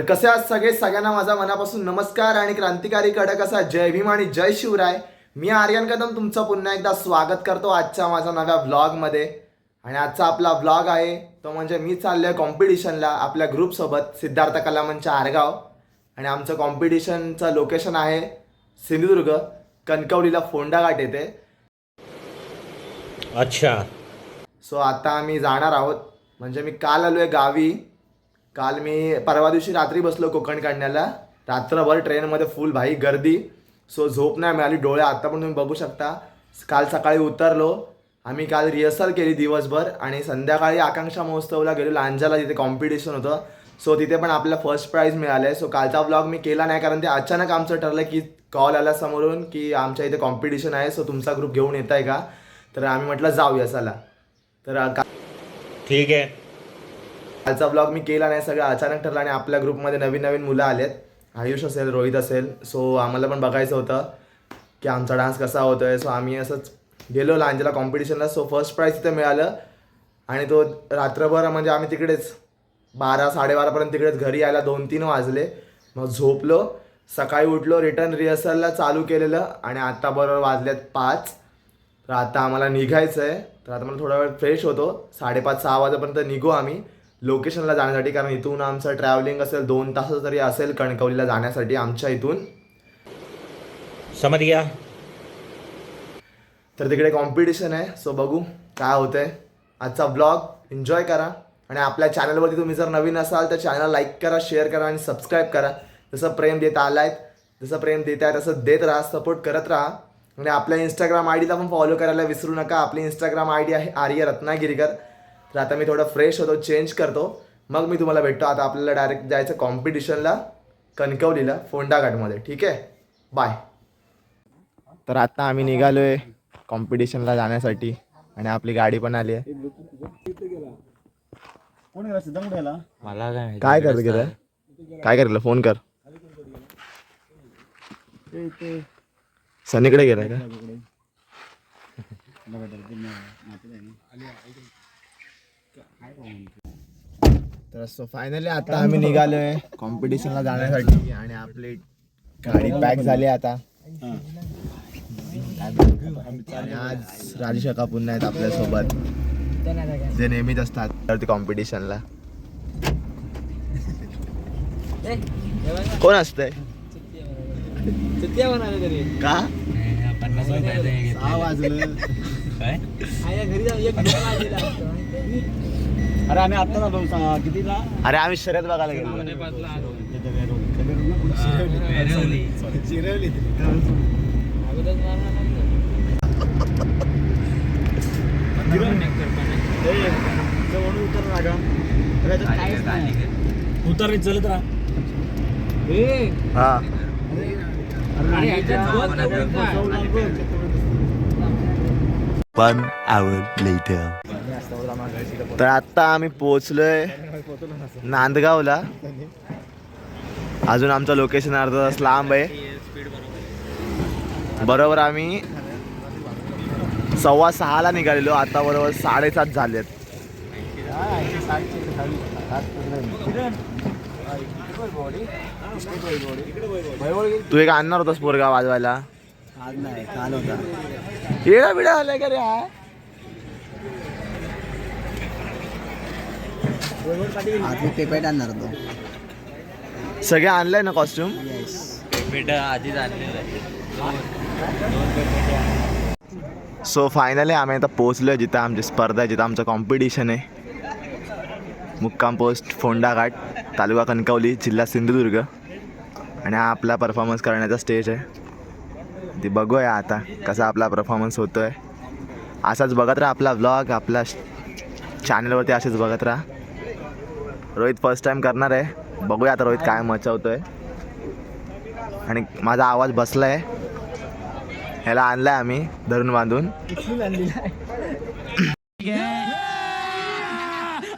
तर कसे आहात सगळे? सगळ्यांना माझा मनापासून नमस्कार आणि क्रांतिकारी कडक असा जय भीम आणि जय शिवराय. मी आर्यन कदम तुमचं पुन्हा एकदा स्वागत करतो आजच्या माझ्या नव्या व्लॉगमध्ये. आणि आजचा आपला व्लॉग आहे तो म्हणजे मी चाललोय कॉम्पिटिशनला आपल्या ग्रुपसोबत सिद्धार्थ कला मंच आरगाव. आणि आमचं कॉम्पिटिशनचं लोकेशन आहे सिंधुदुर्ग कणकवलीला फोंडा घाट येथे. अच्छा. सो आता आम्ही जाणार आहोत. म्हणजे मी काल आलो आहे गावी. काल मी परवा दिवशी रात्री बसलो कोकण काढण्याला. रात्रभर ट्रेनमध्ये फुल भाई गर्दी. सो झोप नाही मिळाली. डोळे आता पण तुम्ही बघू शकता. काल सकाळी उतरलो. आम्ही काल रिहर्सल केली दिवसभर आणि संध्याकाळी आकांक्षा महोत्सवला गेलो लांजाला. तिथे कॉम्पिटिशन होतं. सो तिथे पण आपल्याला फर्स्ट प्राईज मिळालं. सो कालचा व्लॉग मी केला नाही कारण ते अचानक आमचं ठरलं की कॉल आला समोरून की आमच्या इथे कॉम्पिटिशन आहे. सो तुमचा ग्रुप घेऊन येत आहे का? तर आम्ही म्हटलं जाऊया चला. तर ठीक आहे. कालचा ब्लॉग मी केला नाही. सगळं अचानक ठरलं आणि आपल्या ग्रुपमध्ये नवीन नवीन मुलं आलेत. आयुष असेल, रोहित असेल. सो आम्हाला पण बघायचं होतं की आमचा डान्स कसा होतो आहे. सो आम्ही असंच गेलो लांजाला कॉम्पिटिशनला. सो फर्स्ट प्राईज तिथे मिळालं. आणि तो रात्रभर म्हणजे आम्ही तिकडेच 12-12:30पर्यंत तिकडेच घरी यायला 2-3 वाजले. मग झोपलो. सकाळी उठलो, रिटर्न रिहर्सलला चालू केलेलं आणि आता बरोबर वाजलेत 5. तर आता आम्हाला निघायचं आहे. तर आता मला थोडा वेळ फ्रेश होतो. 5:30-6 वाजेपर्यंत निघू आम्ही लोकेशनला जाण्यासाठी. कारण इथून आमचं ट्रॅव्हलिंग असेल 2 तास तरी असेल कणकवलीला जाण्यासाठी आमच्या इथून. समज गया. तर तिकडे कॉम्पिटिशन आहे. सो बघू काय होतंय. आजचा ब्लॉग एन्जॉय करा. आणि आपल्या चॅनलवरती तुम्ही जर नवीन असाल तर चॅनल लाईक करा, शेअर करा आणि सबस्क्राईब करा. जसं प्रेम देत आलायत, जसं प्रेम देत आहे तसं देत राहा, सपोर्ट करत राहा. आणि आपल्या इंस्टाग्राम आय डीला पण फॉलो करायला विसरू नका. आपली इंस्टाग्राम आय डी आहे आर्य रत्नागिरीकर. तर आता मी थोडं फ्रेश होतो, चेंज करतो, मग मी तुम्हाला भेटतो. आता आपल्याला डायरेक्ट जायचं कॉम्पिटिशनला कणकवलीला फोंडा घाटमध्ये. ठीक आहे, बाय. तर आता आम्ही निघालो आहे कॉम्पिटिशनला जाण्यासाठी आणि आपली गाडी पण आली आहे. मला काय करत गेलं? काय करलं? फोन कर. सनीकडे गेलाय का? तर सो फायनली आता आम्ही निघालोय कॉम्पिटिशनला जाण्यासाठी आणि आपली गाडी पॅक झाली आता. आणि आज राजेश काका पुन्हा आहेत आपल्यासोबत, जे नेहमीच असतात कॉम्पिटिशनला. कोण असतंय का? 6 वाजलं. अरे आम्ही आता झालो कितीला? अरे आम्ही शर्यत बघायला गेलो. उतर चलत राहा. हा 1 hour later. तर आता आम्ही पोहोचलोय नांदगावला. अजून आमचं लोकेशन अर्धा तास लांब आहे. बरोबर आम्ही 5:15ला निघालेलो. आता बरोबर 7:30 झालेत. तू एक आणणार होतास पोरगा वाजवायला? आज नाही, काल होता. येडा बिडा आलाय का रे हा? आज मी पेपेट आणणार होतो. सगळे आणलंय ना कॉस्ट्युम? आधीच आणलेलं. सो फायनली आम्ही आता पोहोचलो जिथं आमची स्पर्धा आहे, जिथं आमचं कॉम्पिटिशन आहे. मुक्काम पोस्ट फोंडा घाट, तालुका कणकवली, जिल्हा सिंधुदुर्ग. आणि हा आपला परफॉर्मन्स करण्याचा स्टेज आहे. ती बघूया आता कसा आपला परफॉर्मन्स होतो आहे. असाच बघत राहा आपला व्लॉग. आपला चॅनलवरती असेच बघत राहा. रोहित फर्स्ट टाईम करणार आहे. बघूया आता रोहित काय मचवतो आहे. आणि माझा आवाज बसला आहे. ह्याला आणलाय आम्ही धरून बांधून.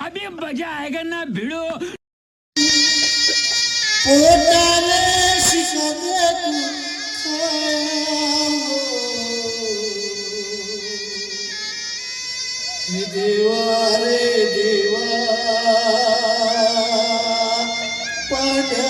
अभी मजा आएगा ना भिड़ो. देवा रे देवा पांढऱ्या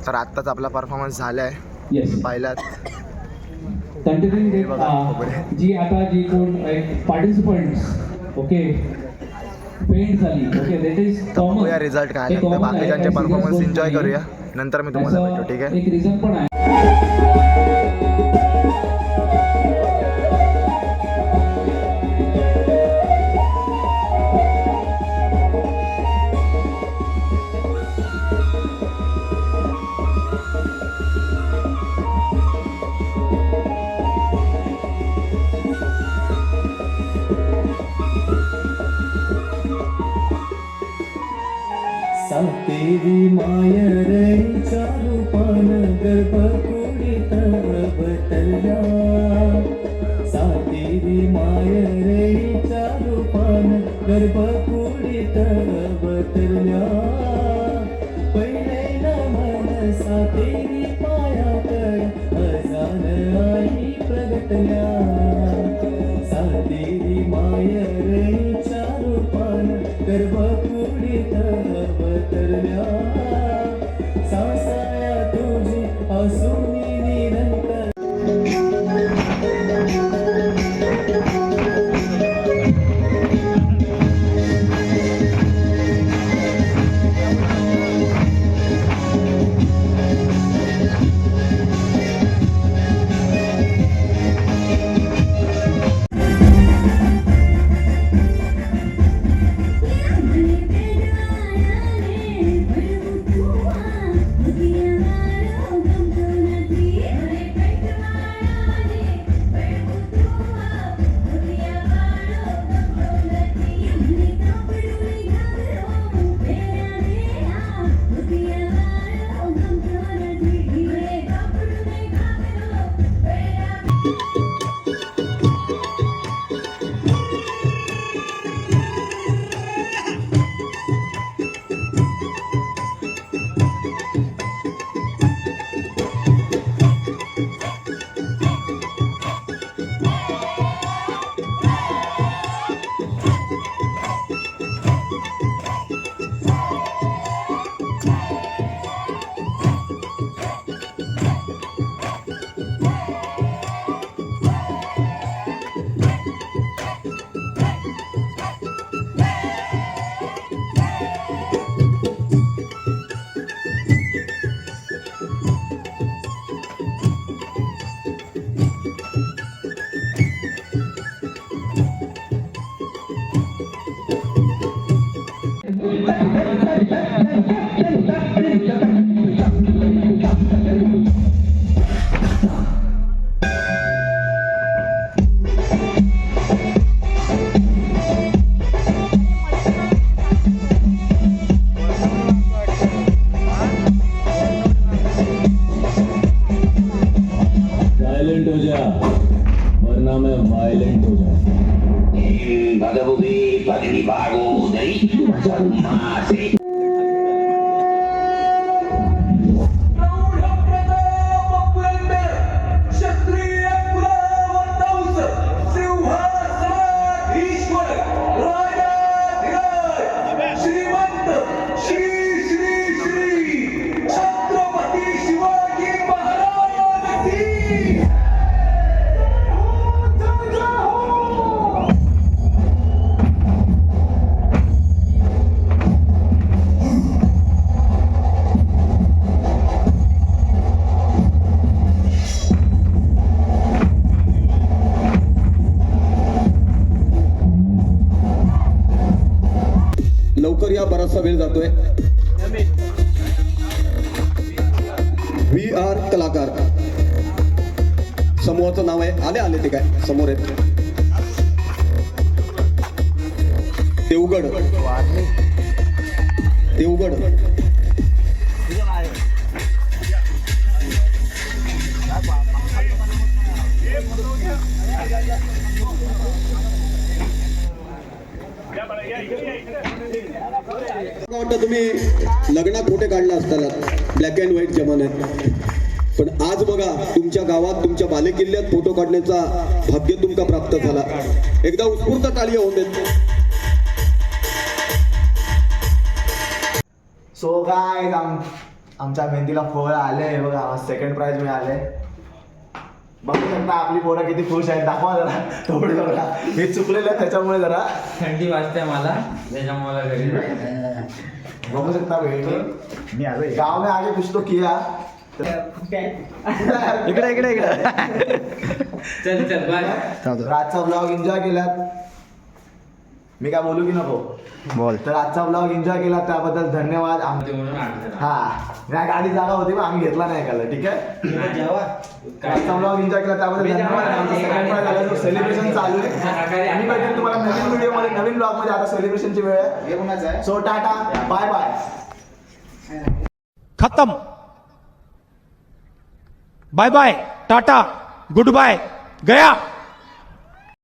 तर आत्ताच आपला परफॉर्मन्स झाला आहे येस पाहिलात. कंटिन्यू हे बघा, कपडे. जी आता जी कोण पार्टिसिपंट्स ओके पेंट झाली ओके दॅट इज कॉमन बघूया रिझल्ट काय आहे. तर बाकीच्यांचे परफॉर्मन्स एन्जॉय करूया, नंतर मी तुम्हाला भेटतो. ठीक आहे. एक रिझन पण आहे. सातेरी मायरईच्या रूपान गर्भकुडीत अवतरल्या. सातेरी मायरईच्या रूपान गर्भकुडीत अवतरल्या. पहिले नमन सातेरी पायातळ अजान आई प्रगटल्या. सातेरी मायरईच्या रूपान गर्भकुडीत अवतरल्या. सासाया तुझी असूनी निरंतर. साइलेंट हो जा वरना मैं वायलेंट हो जाऊं लवकर या, बराचसा वेळ जातोय. VR कलाकार समूहाचं नाव आहे. आले ते काय समोर आहेत. देवगड वाटतं तुम्ही लग्नात फोटो काढला असताना ब्लॅक अँड व्हाईट जमान्यात, पण आज बघा तुमच्या गावात तुमच्या बालेकिल्ल्यात फोटो काढण्याचा भाग्य तुमका प्राप्त झाला. एकदा उत्स्फूर्त टाळी होऊन देत. सो काय आमच्या मेहंदीला फळ आले बघा. सेकंड प्राइज मिळाले. बघू शकता आपली पोरं किती खुश आहेत. दाखवा जरा थोडं बघा. हे चुकलेलं आहे त्याच्यामुळे जरा थंडी वाजते मला त्याच्यामुळे घरी बघू शकता भेटली. मी आलो गाव में आगे कुछ तो किया. इकडे चल बाय. आजचा ब्लॉग एन्जॉय केलात. मी काय बोलू की नको बोल. तर आजचा ब्लॉग एन्जॉय केला त्याबद्दल धन्यवाद. नाही गाडी जागा होती पण आम्ही घेतला नाही एखादा. ठीक आहे. आजचा ब्लॉग एन्जॉय केला त्याबद्दल धन्यवाद. आमचं सेकंड प्राइज झालं. सेलिब्रेशन चालू आहे. आणि भेटेल तुम्हाला नवीन व्हिडिओमध्ये नवीन ब्लॉग मध्ये. आता सेलिब्रेशनची वेळ आहे. So tata bye bye. खत्म. Bye bye tata goodbye गया.